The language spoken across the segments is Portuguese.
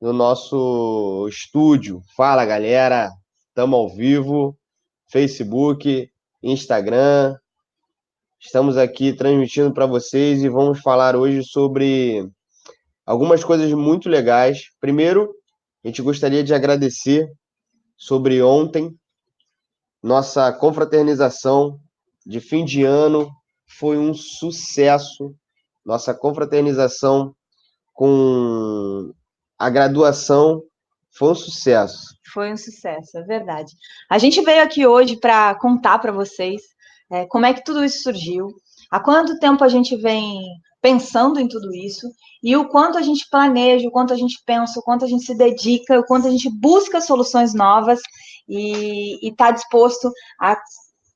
no nosso estúdio. Fala, galera! Estamos ao vivo, Facebook, Instagram. Estamos aqui transmitindo para vocês e vamos falar hoje sobre algumas coisas muito legais. Primeiro, a gente gostaria de agradecer sobre ontem, nossa confraternização de fim de ano foi um sucesso. Nossa confraternização com a graduação foi um sucesso. Foi um sucesso, é verdade. A gente veio aqui hoje para contar para vocês como é que tudo isso surgiu, há quanto tempo a gente vem pensando em tudo isso e o quanto a gente planeja, o quanto a gente pensa, o quanto a gente se dedica, o quanto a gente busca soluções novas e está disposto a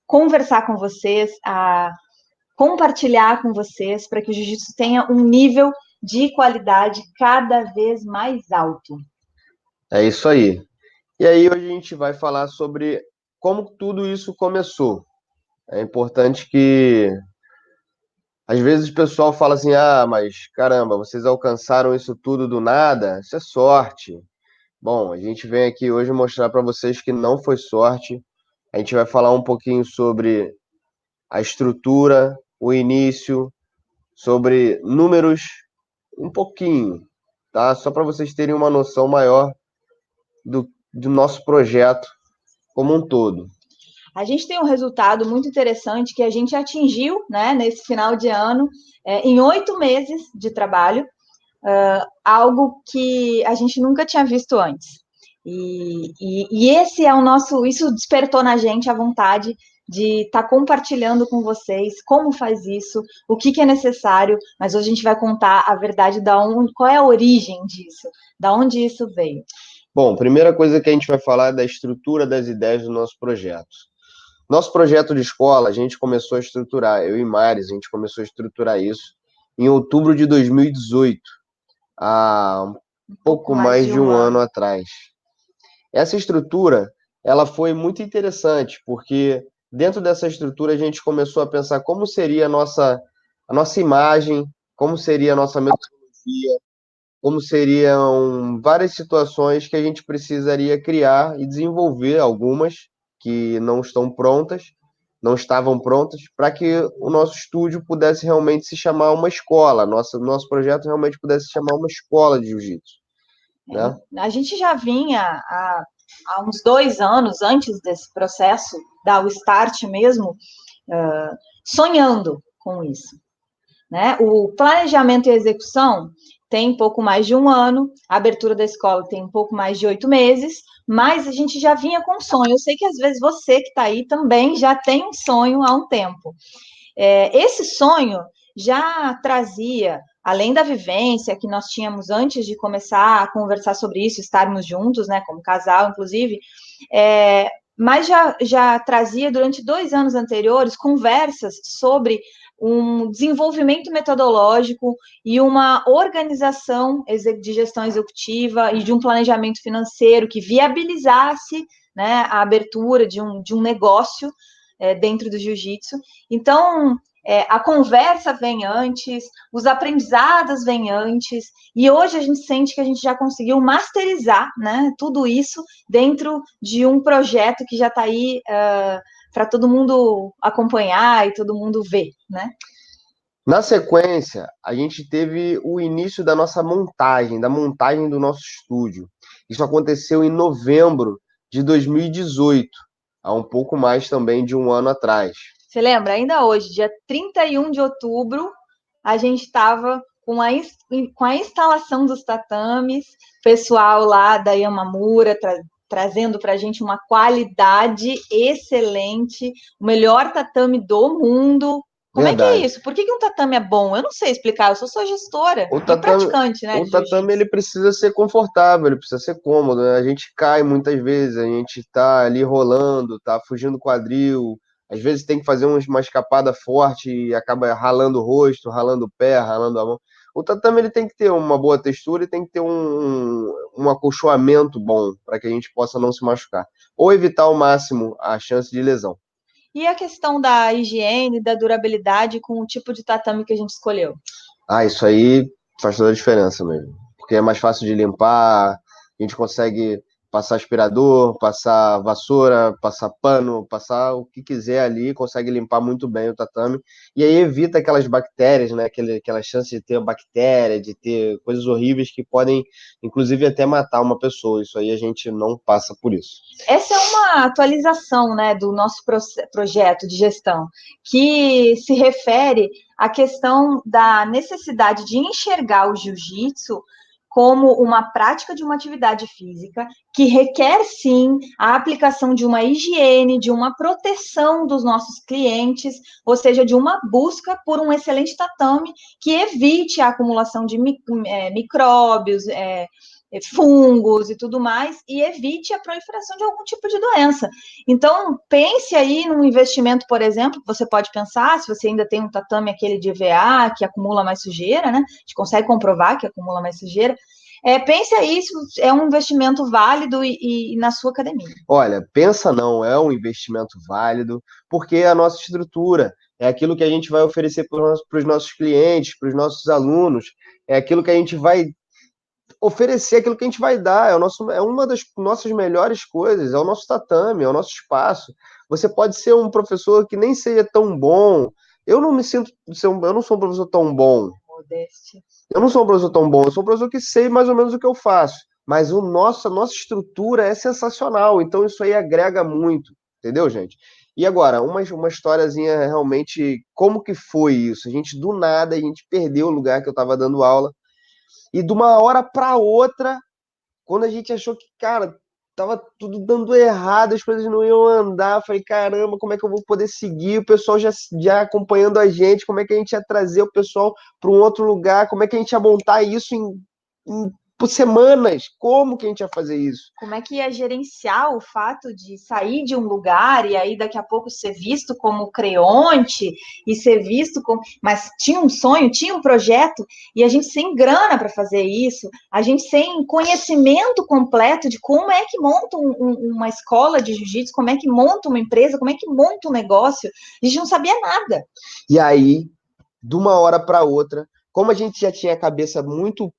conversar com vocês, a compartilhar com vocês para que o jiu-jitsu tenha um nível de qualidade cada vez mais alto. É isso aí. E aí hoje a gente vai falar sobre como tudo isso começou. É importante que às vezes o pessoal fala assim: "Ah, mas caramba, vocês alcançaram isso tudo do nada? Isso é sorte". Bom, a gente vem aqui hoje mostrar para vocês que não foi sorte. A gente vai falar um pouquinho sobre a estrutura, o início, sobre números, um pouquinho, tá? Só para vocês terem uma noção maior do nosso projeto como um todo. A gente tem um resultado muito interessante que a gente atingiu, né, nesse final de ano, em 8 meses de trabalho, algo que a gente nunca tinha visto antes. E esse é o nosso, isso despertou na gente a vontade de estar compartilhando com vocês como faz isso, o que é necessário, mas hoje a gente vai contar a verdade qual é a origem disso, da onde isso veio. Bom, primeira coisa que a gente vai falar é da estrutura das ideias do nosso projeto. Nosso projeto de escola, a gente começou a estruturar, eu e Maris, a gente começou a estruturar isso em outubro de 2018, há um pouco mais de um ano atrás. Essa estrutura, ela foi muito interessante, porque dentro dessa estrutura a gente começou a pensar como seria a nossa imagem, como seria a nossa metodologia, como seriam várias situações que a gente precisaria criar e desenvolver algumas que não estão prontas, não estavam prontas, para que o nosso estúdio pudesse realmente se chamar uma escola, nosso projeto realmente pudesse se chamar uma escola de jiu-jitsu, né? A gente já vinha há uns 2 anos antes desse processo, dar o start mesmo, sonhando com isso. Né? O planejamento e execução tem pouco mais de um ano, a abertura da escola tem um pouco mais de 8 meses, mas a gente já vinha com sonho. Eu sei que às vezes você que está aí também já tem um sonho há um tempo. Esse sonho já trazia, além da vivência que nós tínhamos antes de começar a conversar sobre isso, estarmos juntos, né, como casal, inclusive, mas já trazia durante 2 anos anteriores conversas sobre um desenvolvimento metodológico e uma organização de gestão executiva e de um planejamento financeiro que viabilizasse, né, a abertura de um negócio dentro do jiu-jitsu. Então, a conversa vem antes, os aprendizados vêm antes, e hoje a gente sente que a gente já conseguiu masterizar, né, tudo isso dentro de um projeto que já está aí para todo mundo acompanhar e todo mundo ver, né? Na sequência, a gente teve o início da nossa montagem, da montagem do nosso estúdio. Isso aconteceu em novembro de 2018, há um pouco mais também de um ano atrás. Você lembra? Ainda hoje, dia 31 de outubro, a gente estava com a instalação dos tatames, pessoal lá da Yamamura trazendo para a gente uma qualidade excelente, o melhor tatame do mundo. Como é que é Verdade. isso? Por que um tatame é bom? Eu não sei explicar, eu sou gestora O e tatame, praticante, né, o de tatame jiu-jitsu. ele precisa ser confortável, ele precisa ser cômodo, né? A gente cai muitas vezes, a gente está ali rolando, tá fugindo do quadril, às vezes tem que fazer uma escapada forte e acaba ralando o rosto, ralando o pé, ralando a mão. O tatame ele tem que ter uma boa textura e tem que ter um acolchoamento bom para que a gente possa não se machucar ou evitar ao máximo a chance de lesão. E a questão da higiene, da durabilidade com o tipo de tatame que a gente escolheu? Ah, isso aí faz toda a diferença mesmo. porque é mais fácil de limpar, a gente consegue passar aspirador, passar vassoura, passar pano, passar o que quiser ali, consegue limpar muito bem o tatame, e aí evita aquelas bactérias, né? Aquela chance de ter bactéria, de ter coisas horríveis que podem, inclusive, até matar uma pessoa. Isso aí a gente não passa por isso. Essa é uma atualização, né, do nosso projeto de gestão, que se refere à questão da necessidade de enxergar o jiu-jitsu como uma prática de uma atividade física que requer, sim, a aplicação de uma higiene, de uma proteção dos nossos clientes, ou seja, de uma busca por um excelente tatame que evite a acumulação de micróbios, fungos e tudo mais, e evite a proliferação de algum tipo de doença. Então, pense aí num investimento, por exemplo, que você pode pensar, se você ainda tem um tatame, aquele de EVA, que acumula mais sujeira, né? A gente consegue comprovar que acumula mais sujeira. Pense aí se é um investimento válido e na sua academia. Olha, pensa não, é um investimento válido, porque é a nossa estrutura, é aquilo que a gente vai oferecer para os nossos clientes, para os nossos alunos, é aquilo que a gente vai oferecer, aquilo que a gente vai dar, é uma das nossas melhores coisas, é o nosso tatame, é o nosso espaço. Você pode ser um professor que nem seja tão bom. Eu não me sinto, eu não sou um professor tão bom. Modéstia. Eu não sou um professor tão bom, eu sou um professor que sei mais ou menos o que eu faço. Mas a nossa estrutura é sensacional, então isso aí agrega muito, entendeu, gente? E agora, uma historiazinha realmente, como que foi isso? A gente, do nada, a gente perdeu o lugar que eu estava dando aula, e de uma hora para outra, quando a gente achou que, cara, tava tudo dando errado, as coisas não iam andar, eu falei, caramba, como é que eu vou poder seguir? O pessoal já acompanhando a gente, como é que a gente ia trazer o pessoal para um outro lugar? Como é que a gente ia montar isso por semanas? Como que a gente ia fazer isso? Como é que ia gerenciar o fato de sair de um lugar e aí daqui a pouco ser visto como creonte e ser visto como... Mas tinha um sonho, tinha um projeto e a gente sem grana para fazer isso, a gente sem conhecimento completo de como é que monta uma escola de jiu-jitsu, como é que monta uma empresa, como é que monta um negócio, a gente não sabia nada. E aí, de uma hora para outra, como a gente já tinha a cabeça muito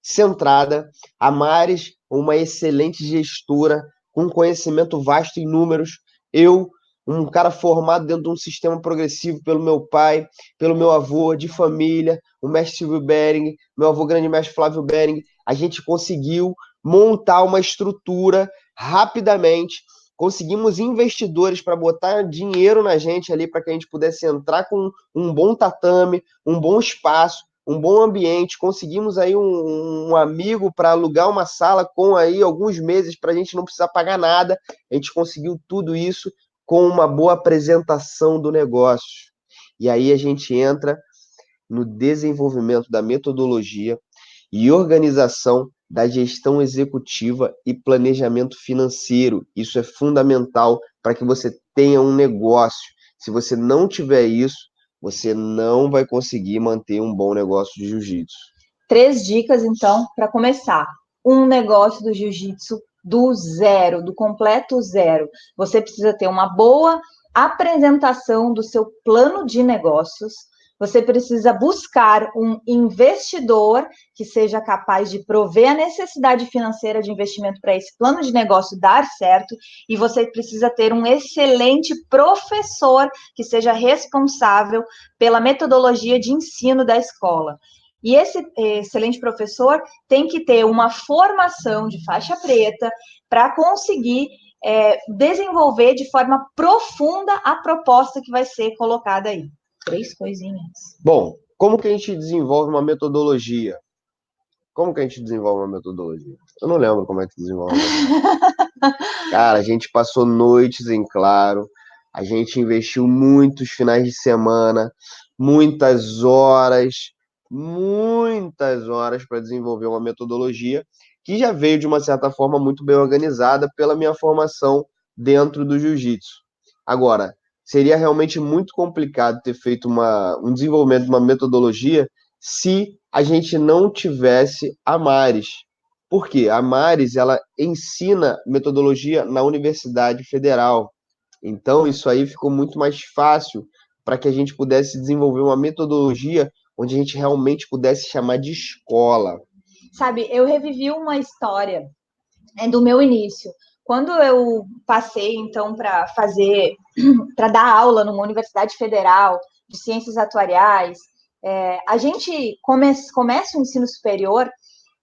centrada, a Maris, uma excelente gestora, com conhecimento vasto em números, eu, um cara formado dentro de um sistema progressivo pelo meu pai, pelo meu avô, de família, o mestre Silvio Bering, meu avô grande mestre Flávio Bering, a gente conseguiu montar uma estrutura rapidamente, conseguimos investidores para botar dinheiro na gente ali, para que a gente pudesse entrar com um bom tatame, um bom espaço, um bom ambiente, conseguimos aí um amigo para alugar uma sala com aí alguns meses para a gente não precisar pagar nada. A gente conseguiu tudo isso com uma boa apresentação do negócio. E aí a gente entra no desenvolvimento da metodologia e organização da gestão executiva e planejamento financeiro. Isso é fundamental para que você tenha um negócio. Se você não tiver isso, você não vai conseguir manter um bom negócio de jiu-jitsu. 3 dicas, então, para começar. Um negócio do jiu-jitsu do zero, do completo zero. Você precisa ter uma boa apresentação do seu plano de negócios. Você precisa buscar um investidor que seja capaz de prover a necessidade financeira de investimento para esse plano de negócio dar certo. E você precisa ter um excelente professor que seja responsável pela metodologia de ensino da escola. E esse excelente professor tem que ter uma formação de faixa preta para conseguir desenvolver de forma profunda a proposta que vai ser colocada aí. 3 coisinhas. Bom, como que a gente desenvolve uma metodologia? Como que a gente desenvolve uma metodologia? Eu não lembro como é que desenvolve uma metodologia. Cara, a gente passou noites em claro, a gente investiu muitos finais de semana, muitas horas para desenvolver uma metodologia que já veio de uma certa forma muito bem organizada pela minha formação dentro do jiu-jitsu. Agora, seria realmente muito complicado ter feito um desenvolvimento de uma metodologia se a gente não tivesse a Maris. Por quê? A Maris, ela ensina metodologia na Universidade Federal. Então, isso aí ficou muito mais fácil para que a gente pudesse desenvolver uma metodologia onde a gente realmente pudesse chamar de escola. sabe, eu revivi uma história do meu início. Quando eu passei, então, para dar aula numa universidade federal de ciências atuariais, a gente começa o ensino superior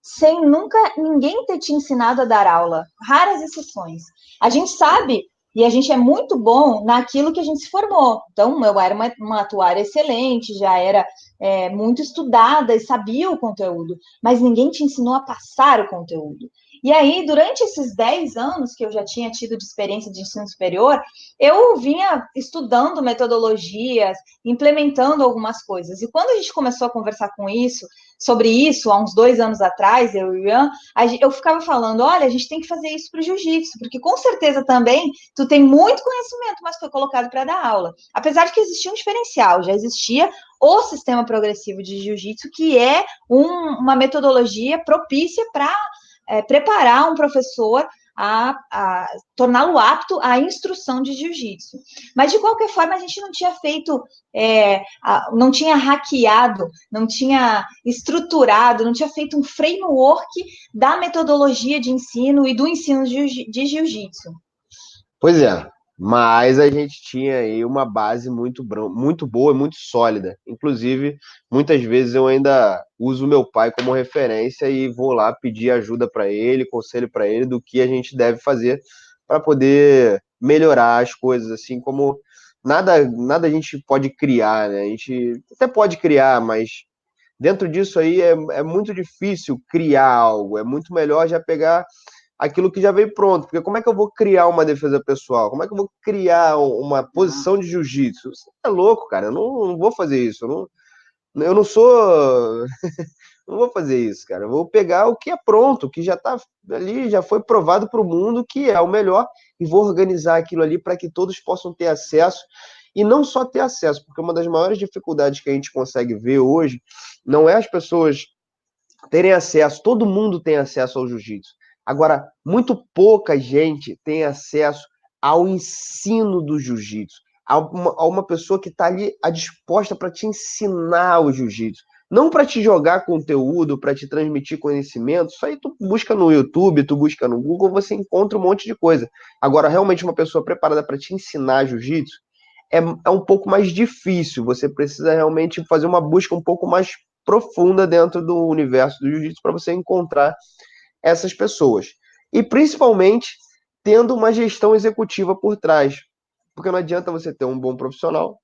sem nunca ninguém ter te ensinado a dar aula. Raras exceções. A gente sabe e a gente é muito bom naquilo que a gente se formou. Então, eu era uma atuária excelente, já era muito estudada e sabia o conteúdo, mas ninguém te ensinou a passar o conteúdo. E aí, durante esses 10 anos que eu já tinha tido de experiência de ensino superior, eu vinha estudando metodologias, implementando algumas coisas. E quando a gente começou a conversar sobre isso, há uns 2 anos atrás, eu e o Ian, eu ficava falando, olha, a gente tem que fazer isso para o jiu-jitsu, porque com certeza também tu tem muito conhecimento, mas foi colocado para dar aula. Apesar de que existia um diferencial, já existia o sistema progressivo de jiu-jitsu, que é uma metodologia propícia para preparar um professor a torná-lo apto à instrução de jiu-jitsu. Mas, de qualquer forma, a gente não tinha feito, não tinha hackeado, não tinha estruturado, não tinha feito um framework da metodologia de ensino e do ensino de jiu-jitsu. Pois é, mas a gente tinha aí uma base muito boa e muito sólida. Inclusive, muitas vezes eu ainda uso meu pai como referência e vou lá pedir ajuda para ele, conselho para ele do que a gente deve fazer para poder melhorar as coisas, assim como nada a gente pode criar, né? A gente até pode criar, mas dentro disso aí é muito difícil criar algo. É muito melhor já pegar aquilo que já veio pronto. Porque como é que eu vou criar uma defesa pessoal? Como é que eu vou criar uma posição de jiu-jitsu? Você é louco, cara. Eu não vou fazer isso. Eu não sou. Não vou fazer isso, cara. Eu vou pegar o que é pronto, o que já está ali, já foi provado para o mundo que é o melhor, e vou organizar aquilo ali para que todos possam ter acesso. E não só ter acesso, porque uma das maiores dificuldades que a gente consegue ver hoje não é as pessoas terem acesso, todo mundo tem acesso ao jiu-jitsu. Agora, muito pouca gente tem acesso ao ensino do jiu-jitsu, a uma pessoa que está ali disposta para te ensinar o jiu-jitsu. Não para te jogar conteúdo, para te transmitir conhecimento. Isso aí tu busca no YouTube, tu busca no Google, você encontra um monte de coisa. Agora, realmente, uma pessoa preparada para te ensinar jiu-jitsu é um pouco mais difícil. Você precisa realmente fazer uma busca um pouco mais profunda dentro do universo do jiu-jitsu para você encontrar essas pessoas. E principalmente tendo uma gestão executiva por trás. Porque não adianta você ter um bom profissional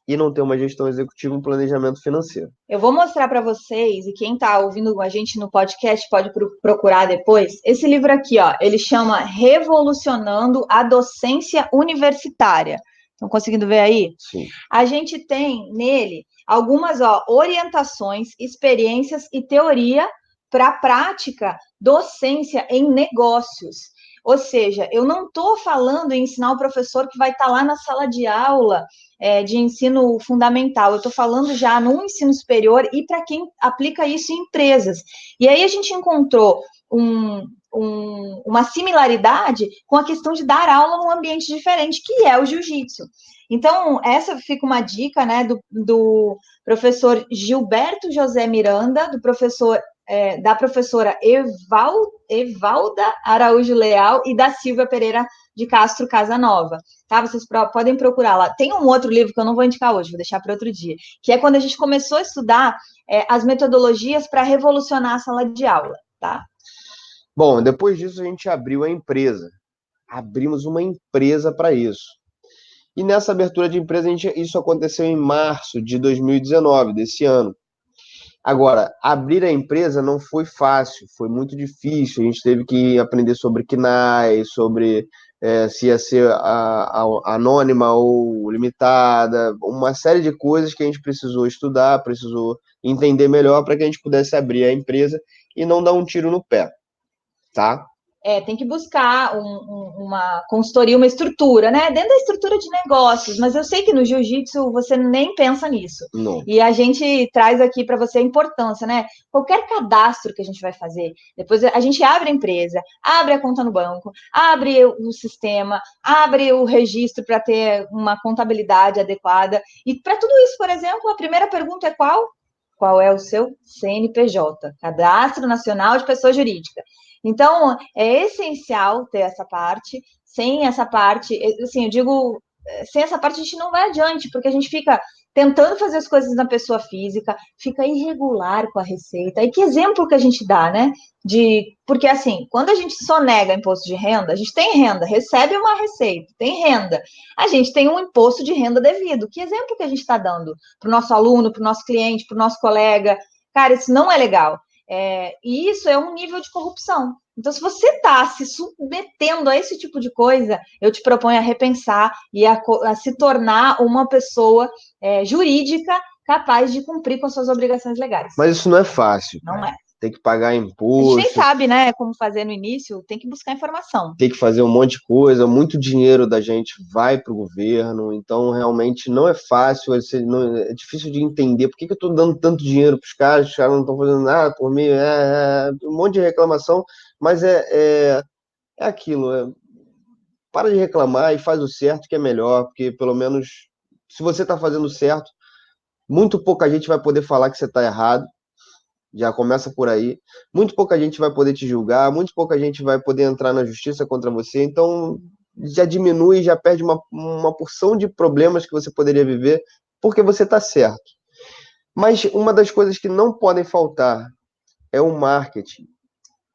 e não ter uma gestão executiva e um planejamento financeiro. Eu vou mostrar para vocês, e quem está ouvindo a gente no podcast pode procurar depois, esse livro aqui, ó, ele chama Revolucionando a Docência Universitária. Estão conseguindo ver aí? Sim. A gente tem nele algumas orientações, experiências e teoria para a prática docência em negócios. Ou seja, eu não estou falando em ensinar o professor que vai estar lá na sala de aula de ensino fundamental, eu estou falando já no ensino superior e para quem aplica isso em empresas. E aí a gente encontrou uma similaridade com a questão de dar aula num ambiente diferente, que é o jiu-jitsu. Então, essa fica uma dica, né, do professor Gilberto José Miranda, da professora Evalda Araújo Leal e da Silvia Pereira de Castro Casanova, tá? Vocês podem procurar lá. Tem um outro livro que eu não vou indicar hoje, vou deixar para outro dia, que é quando a gente começou a estudar as metodologias para revolucionar a sala de aula, tá? Bom, depois disso a gente abriu a empresa. Abrimos uma empresa para isso. E nessa abertura de empresa, isso aconteceu em março de 2019, desse ano. Agora, abrir a empresa não foi fácil, foi muito difícil. A gente teve que aprender sobre KNAI, sobre se ia ser anônima ou limitada, uma série de coisas que a gente precisou estudar, precisou entender melhor para que a gente pudesse abrir a empresa e não dar um tiro no pé, tá? Tem que buscar uma consultoria, uma estrutura, né? Dentro da estrutura de negócios, mas eu sei que no jiu-jitsu você nem pensa nisso. Não. E a gente traz aqui para você a importância, né? Qualquer cadastro que a gente vai fazer, depois a gente abre a empresa, abre a conta no banco, abre o sistema, abre o registro para ter uma contabilidade adequada. E para tudo isso, por exemplo, a primeira pergunta é qual? qual é o seu CNPJ, Cadastro Nacional de Pessoa Jurídica. Então, é essencial ter essa parte. Sem essa parte, assim, eu digo, sem essa parte a gente não vai adiante, porque a gente fica tentando fazer as coisas na pessoa física, fica irregular com a receita. E que exemplo que a gente dá, né? Porque assim, quando a gente só nega imposto de renda, a gente tem renda, recebe uma receita, tem renda, a gente tem um imposto de renda devido. Que exemplo que a gente está dando para o nosso aluno, para o nosso cliente, para o nosso colega? Cara, isso não é legal. E isso é um nível de corrupção. Então, se você está se submetendo a esse tipo de coisa, eu te proponho a repensar e a se tornar uma pessoa jurídica capaz de cumprir com as suas obrigações legais. Mas isso não é fácil. Não é. Tem que pagar imposto. A gente nem sabe, né, como fazer no início, tem que buscar informação. Tem que fazer um monte de coisa, muito dinheiro da gente vai para o governo, então realmente não é fácil, é difícil de entender por que eu estou dando tanto dinheiro para os caras não estão fazendo nada por mim, um monte de reclamação, mas é aquilo, para de reclamar e faz o certo que é melhor, porque pelo menos se você está fazendo certo, muito pouca gente vai poder falar que você está errado. Já começa por aí. Muito pouca gente vai poder te julgar, muito pouca gente vai poder entrar na justiça contra você. Então, já diminui, já perde uma porção de problemas que você poderia viver, porque você está certo. Mas uma das coisas que não podem faltar é o marketing.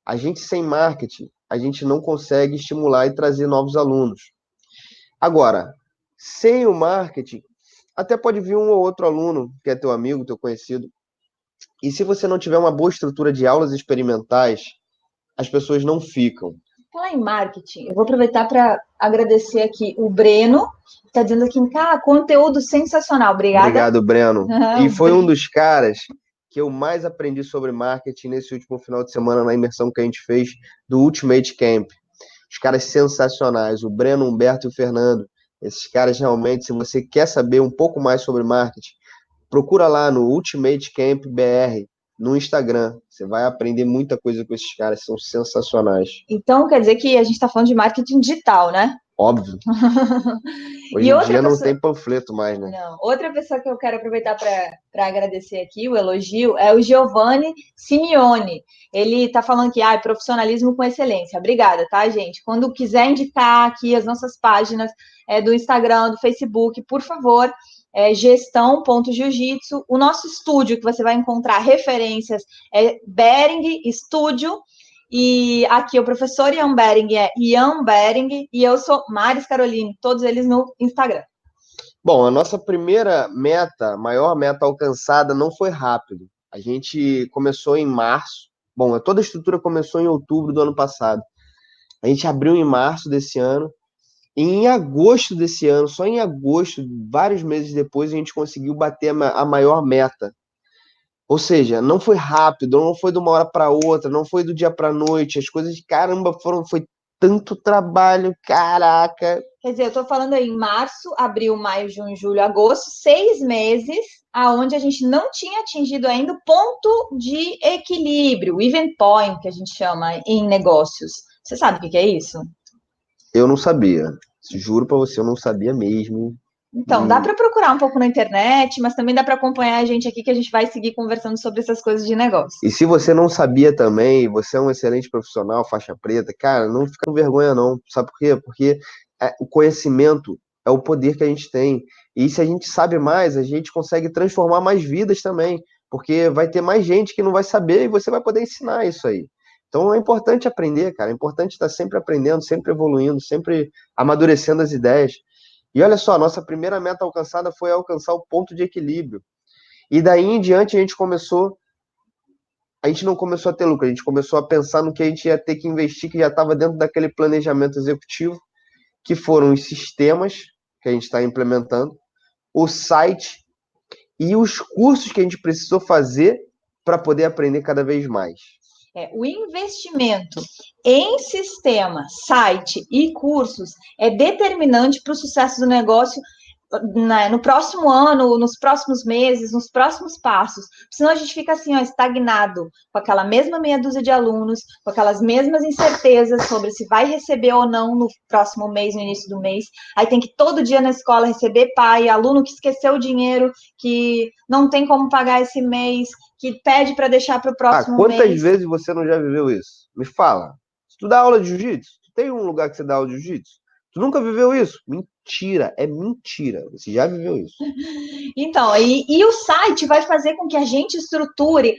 A gente sem marketing, a gente não consegue estimular e trazer novos alunos. Agora, sem o marketing, até pode vir um ou outro aluno que é teu amigo, teu conhecido. E se você não tiver uma boa estrutura de aulas experimentais, as pessoas não ficam. Falar em marketing, eu vou aproveitar para agradecer aqui o Breno, que está dizendo aqui, conteúdo sensacional. Obrigada. Obrigado, Breno. E foi um dos caras que eu mais aprendi sobre marketing nesse último final de semana na imersão que a gente fez do Ultimate Camp. Os caras sensacionais, o Breno, o Humberto e o Fernando. Esses caras realmente, se você quer saber um pouco mais sobre marketing, procura lá no Ultimate Camp BR, no Instagram. Você vai aprender muita coisa com esses caras, são sensacionais. Então, quer dizer que a gente está falando de marketing digital, né? Óbvio. Hoje em dia não tem panfleto mais, né? Não. Outra pessoa que eu quero aproveitar para agradecer aqui, o elogio, é o Giovanni Simeone. Ele está falando que profissionalismo com excelência. Obrigada, tá, gente? Quando quiser indicar aqui as nossas páginas do Instagram, do Facebook, por favor, gestão.jiu-jitsu. O nosso estúdio, que você vai encontrar referências, é Bering Studio. E aqui o professor Ian Bering é Ian Bering e eu sou Maris Caroline, todos eles no Instagram. Bom, a nossa primeira meta, maior meta alcançada, não foi rápido. A gente começou em março. Bom, toda a estrutura começou em outubro do ano passado. A gente abriu em março desse ano. E em agosto desse ano, só em agosto, vários meses depois, a gente conseguiu bater a maior meta. Ou seja, não foi rápido, não foi de uma hora para outra, não foi do dia para a noite. As coisas, caramba, foi tanto trabalho, caraca. Quer dizer, eu estou falando aí em março, abril, maio, junho, julho, agosto, 6 meses, aonde a gente não tinha atingido ainda o ponto de equilíbrio, o event point, que a gente chama em negócios. Você sabe o que é isso? Eu não sabia. Juro para você, eu não sabia mesmo. Então, dá para procurar um pouco na internet, mas também dá para acompanhar a gente aqui, que a gente vai seguir conversando sobre essas coisas de negócio. E se você não sabia também, você é um excelente profissional, faixa preta, cara, não fica com vergonha não. Sabe por quê? Porque o conhecimento é o poder que a gente tem. E se a gente sabe mais, a gente consegue transformar mais vidas também. Porque vai ter mais gente que não vai saber e você vai poder ensinar isso aí. Então é importante aprender, cara. É importante estar sempre aprendendo, sempre evoluindo, sempre amadurecendo as ideias. E olha só, a nossa primeira meta alcançada foi alcançar o ponto de equilíbrio. E daí em diante a gente não começou a ter lucro, a gente começou a pensar no que a gente ia ter que investir, que já estava dentro daquele planejamento executivo, que foram os sistemas que a gente está implementando, o site e os cursos que a gente precisou fazer para poder aprender cada vez mais. O investimento em sistema, site e cursos é determinante para o sucesso do negócio, no próximo ano, nos próximos meses, nos próximos passos. Senão a gente fica assim, ó, estagnado, com aquela mesma meia dúzia de alunos, com aquelas mesmas incertezas sobre se vai receber ou não no próximo mês, no início do mês. Aí tem que todo dia na escola receber pai, aluno que esqueceu o dinheiro, que não tem como pagar esse mês, que pede para deixar para o próximo mês. Quantas vezes você não já viveu isso? Me fala. Se tu dá aula de jiu-jitsu, tu tem um lugar que você dá aula de jiu-jitsu? Tu nunca viveu isso? Mentira, é mentira. Você já viveu isso. Então, e o site vai fazer com que a gente estruture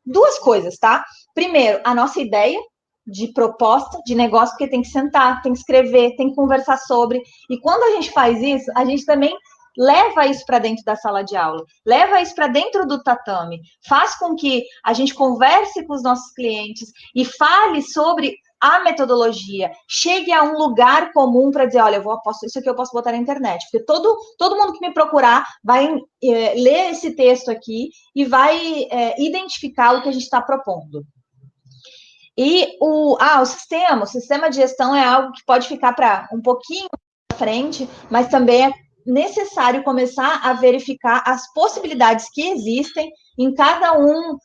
duas coisas, tá? Primeiro, a nossa ideia de proposta de negócio, porque tem que sentar, tem que escrever, tem que conversar sobre. E quando a gente faz isso, a gente também leva isso para dentro da sala de aula, leva isso para dentro do tatame, faz com que a gente converse com os nossos clientes e fale sobre a metodologia, chegue a um lugar comum para dizer, olha, isso aqui eu posso botar na internet, porque todo mundo que me procurar vai ler esse texto aqui e vai identificar o que a gente está propondo. E o sistema de gestão é algo que pode ficar para um pouquinho à frente, mas também é necessário começar a verificar as possibilidades que existem em cada um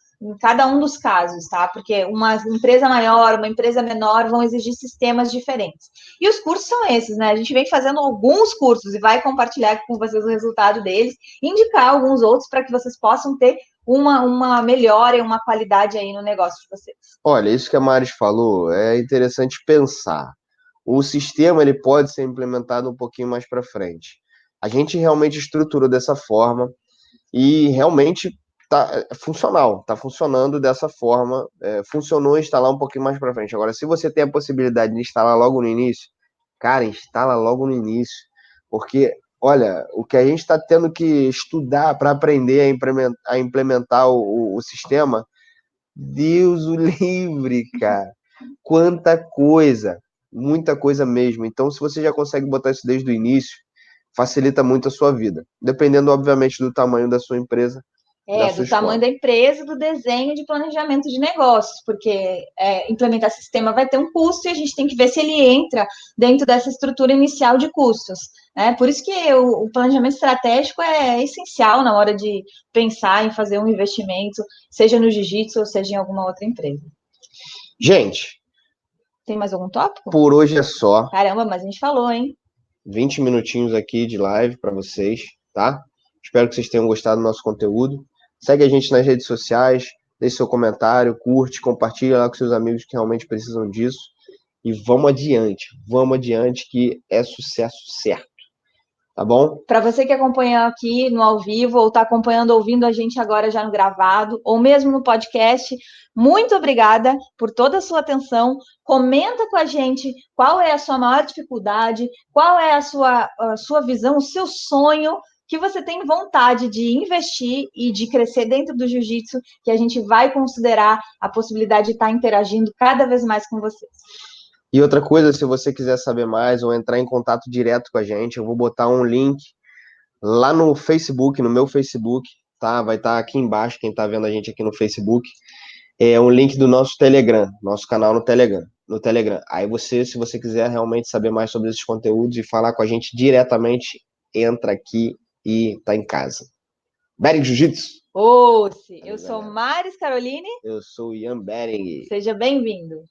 dos casos, tá? Porque uma empresa maior, uma empresa menor vão exigir sistemas diferentes. E os cursos são esses, né? A gente vem fazendo alguns cursos e vai compartilhar com vocês o resultado deles, indicar alguns outros para que vocês possam ter uma melhora e uma qualidade aí no negócio de vocês. Olha, isso que a Maris falou é interessante pensar. O sistema ele pode ser implementado um pouquinho mais para frente. A gente realmente estruturou dessa forma e realmente está funcional, está funcionando dessa forma. Funcionou instalar um pouquinho mais para frente. Agora, se você tem a possibilidade de instalar logo no início, cara, instala logo no início, porque olha, o que a gente está tendo que estudar para aprender a implementar o sistema, Deus o livre, cara. Quanta coisa, muita coisa mesmo. Então, se você já consegue botar isso desde o início, facilita muito a sua vida. Dependendo, obviamente, do tamanho da sua empresa, da sua do tamanho escola. da empresa, do desenho de planejamento de negócios, porque implementar sistema vai ter um custo e a gente tem que ver se ele entra dentro dessa estrutura inicial de custos. Né? Por isso que o planejamento estratégico é essencial na hora de pensar em fazer um investimento, seja no jiu-jitsu ou seja em alguma outra empresa. Gente, tem mais algum tópico? Por hoje é só. Caramba, mas a gente falou, hein? 20 minutinhos aqui de live para vocês, tá? Espero que vocês tenham gostado do nosso conteúdo. Segue a gente nas redes sociais, deixe seu comentário, curte, compartilha lá com seus amigos que realmente precisam disso. E vamos adiante que é sucesso certo. Tá bom? Para você que acompanha aqui no ao vivo, ou está acompanhando, ouvindo a gente agora já no gravado, ou mesmo no podcast, muito obrigada por toda a sua atenção. Comenta com a gente qual é a sua maior dificuldade, qual é a sua visão, o seu sonho que você tem vontade de investir e de crescer dentro do jiu-jitsu, que a gente vai considerar a possibilidade de estar interagindo cada vez mais com vocês. E outra coisa, se você quiser saber mais ou entrar em contato direto com a gente, eu vou botar um link lá no Facebook, no meu Facebook, tá? Vai estar aqui embaixo, quem está vendo a gente aqui no Facebook, é um link do nosso Telegram, nosso canal no Telegram. Aí você, se você quiser realmente saber mais sobre esses conteúdos e falar com a gente diretamente, entra aqui e tá em casa. Bering Jiu-Jitsu. Eu sou Maris Caroline. Eu sou Ian Bering. Seja bem-vindo.